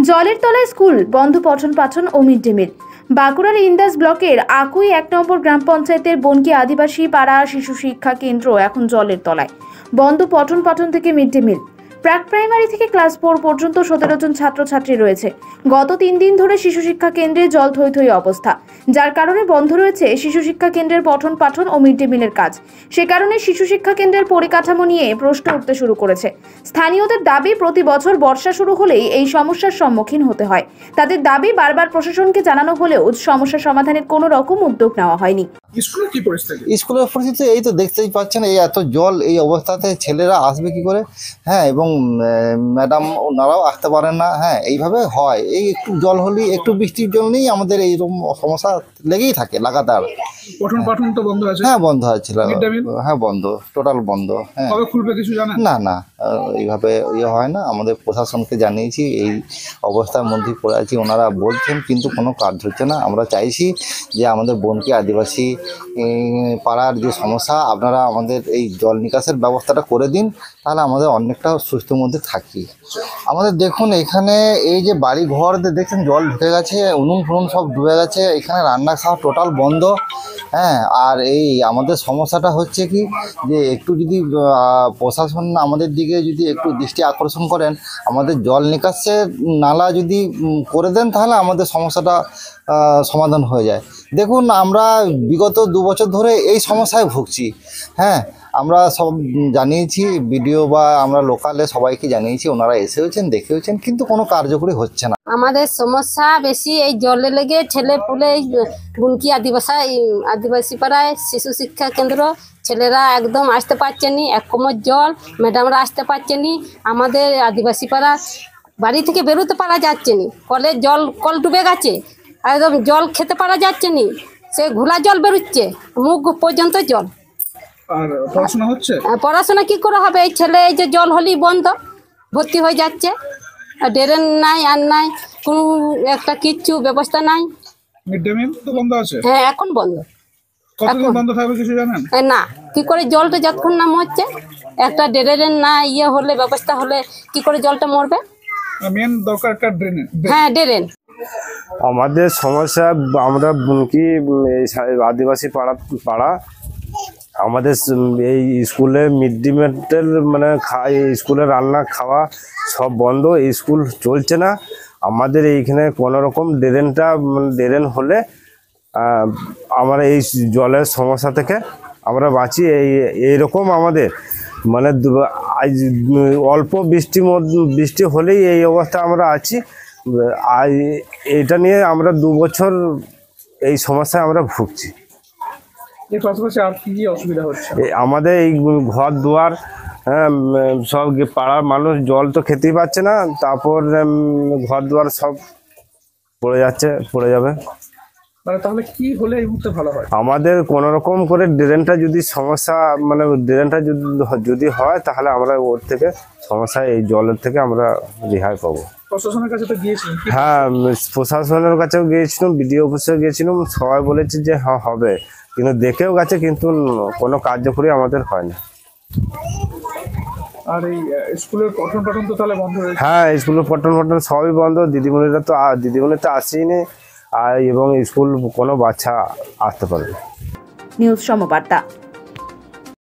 জলের তলায় স্কুল বন্ধ, পঠন পাঠন ও মিড ডে মিল। বাঁকুড়ার ইন্দাস ব্লকের আকুই 1 নম্বর গ্রাম পঞ্চায়েতের বনকি আদিবাসী পাড়া শিশু শিক্ষা কেন্দ্র এখন জলের তলায়। বন্ধ পঠন পাঠন থেকে মিড ডে মিল। প্রাক প্রাইমারি থেকে ক্লাস 4 পর্যন্ত 17 জন ছাত্রছাত্রী রয়েছে। গত 3 দিন ধরে শিশু শিক্ষা কেন্দ্রে জল থই থই অবস্থা, যার কারণে বন্ধ রয়েছে শিশু শিক্ষা কেন্দ্রের পঠন পাঠন ও মিড ডে মিলের কাজ। সে কারণে শিশু শিক্ষা কেন্দ্রের পরিকাঠামো নিয়ে প্রশ্ন উঠতে শুরু করেছে। স্থানীয়দের দাবি, প্রতি বছর বর্ষা শুরু হলেই এই সমস্যার সম্মুখীন হতে হয়। তাদের দাবি বারবার প্রশাসনকে জানানো হলেও সমস্যা সমাধানের কোনো রকম উদ্যোগ নেওয়া হয়নি। স্কুলের কি পরিস্থিতি? স্কুলের পরিস্থিতি এই তো দেখতেই পাচ্ছেন, এই এত জল, এই অবস্থাতে ছেলেরা আসবে কি করে? হ্যাঁ, এবং ম্যাডাম ওনারাও আসতে পারেন না। হ্যাঁ, এইভাবে হয়। এই একটু জল হলেই, একটু বৃষ্টির জন্যই আমাদের এইরকম সমস্যা লেগেই থাকে লাগাতার। পঠন পাঠন তো বন্ধ আছে। হ্যাঁ, বন্ধ আছে। হ্যাঁ, বন্ধ, টোটাল বন্ধ। হ্যাঁ, কবে খুলবে কিছু জানেন? না, এইভাবে হয় না। আমাদের প্রশাসনকে জানিয়েছি, এই অবস্থার মধ্যে পড়ে আছি, ওনারা বলছেন, কিন্তু কোনো কাজ হচ্ছে না। আমরা চাইছি যে আমাদের বনকি আদিবাসী পাড়ার যে সমস্যা, আপনারা আমাদের এই জল নিকাশের ব্যবস্থাটা করে দিন, তাহলে আমাদের অনেকটা সুস্থর মধ্যে থাকি। আমাদের দেখুন, এখানে এই যে বাড়ি ঘর দেখছেন, জল ঢুকে গেছে, উনুন ফুনুন সব ডুবে গেছে, এখানে রান্না খাওয়া টোটাল বন্ধ। হ্যাঁ, আর এই আমাদের সমস্যাটা হচ্ছে কি, যে একটু যদি প্রশাসন আমাদের দিকে যদি একটু দৃষ্টি আকর্ষণ করেন, আমাদের জল নিকাশের নালা যদি করে দেন, তাহলে আমাদের সমস্যাটা সমাধান হয়ে যায়। দেখুন, আমরা বিগত 2 বছর ধরে এই সমস্যায় ভুগছি। হ্যাঁ, আমরা সব জানিয়েছি, ভিডিও বা আমরা লোকালে সবাইকে জানিয়েছি, ওনারা এসেওছেন, দেখেওছেন, কিন্তু কোনো কার্যকরী হচ্ছে না। আমাদের সমস্যা বেশি এই জলে লেগে। ছেলে পুলে বুনকি আদিবাসী পাড়ায় শিশু শিক্ষা কেন্দ্র, ছেলেরা একদম আসতে পারছে নি। 1 কোমর জল, ম্যাডামরা আসতে পারছে নি। আমাদের আদিবাসী পাড়া বাড়ি থেকে বেরোতে পারা যাচ্ছে নি। কল ডুবে গেছে, একদম জল খেতে পারা যাচ্ছে নি। সে ঘোলা জল বেরোচ্ছে, মুখ পর্যন্ত জল। আর পড়াশোনা হচ্ছে? পড়াশোনা কি করে হবে? এই ছেলে এই যে জল হলেই বন্ধ, ভর্তি হয়ে যাচ্ছে। ড্রেন নাই, আর নাই কোনো একটা কিচ্ছু ব্যবস্থা নাই। মিড ডে মিল তো বন্ধ আছে। হ্যাঁ, এখন বন্ধ। কতদিন বন্ধ থাকবে কিছু জানেন? না, কি করে জলটা যতক্ষণ না মরছে, একটা ড্রেন না হলে, ব্যবস্থা হলে কি করে জলটা মরবে? মেন দরকার একটা ড্রেন। হ্যাঁ, ড্রেন। আমাদের সমস্যা, আমরা কি আদিবাসী পাড়া আমাদের এই স্কুলে মিড ডে মিল মানে স্কুলে রান্না খাওয়া সব বন্ধ, স্কুল চলছে না। আমাদের এইখানে কোনো রকম ড্রেন হলে আমরা এই জলের সমস্যা থেকে আমরা বাঁচি। এইরকম আমাদের মানে অল্প বৃষ্টি হলেই এই অবস্থা আমরা আছি। আর এটা নিয়ে আমরা 2 বছর এই সমস্যায় আমরা ভুগছি। এর পাশাপাশি আর কি অসুবিধা হচ্ছে? আমাদের এই ঘর দুয়ার, সব পাড়ার মানুষ জল তো খেতেই পাচ্ছে না, তারপর ঘর দুয়ার সব পড়ে যাবে। মানে তাহলে কি হলে এই মুহূর্তে ভালো হয়? আমাদের কোনো রকম করে ড্রেনটা যদি যদি হয়, তাহলে আমরা ওর থেকে সমস্যা, এই জলের থেকে আমরা রেহাই পাবো। প্রশাসনের কাছে তো গিয়েছিলাম। হ্যাঁ, প্রশাসনের কাছেও গিয়েছিলাম, বিডিও অফিসেও গিয়েছিলাম, সবাই বলেছে যে হ্যাঁ হবে, কিন্তু দেখেও গেছে, কিন্তু কোনো কার্যকরী আমাদের হয় না। আর এই স্কুলের পঠন পাঠন তো তাহলে বন্ধ হয়েছে? হ্যাঁ, স্কুলের পঠন সবই বন্ধ। দিদিমণি তো আসেনি, আর এবং স্কুল কোনো বাচ্চা আসতে পারবে। নিউজ সমবার্তা।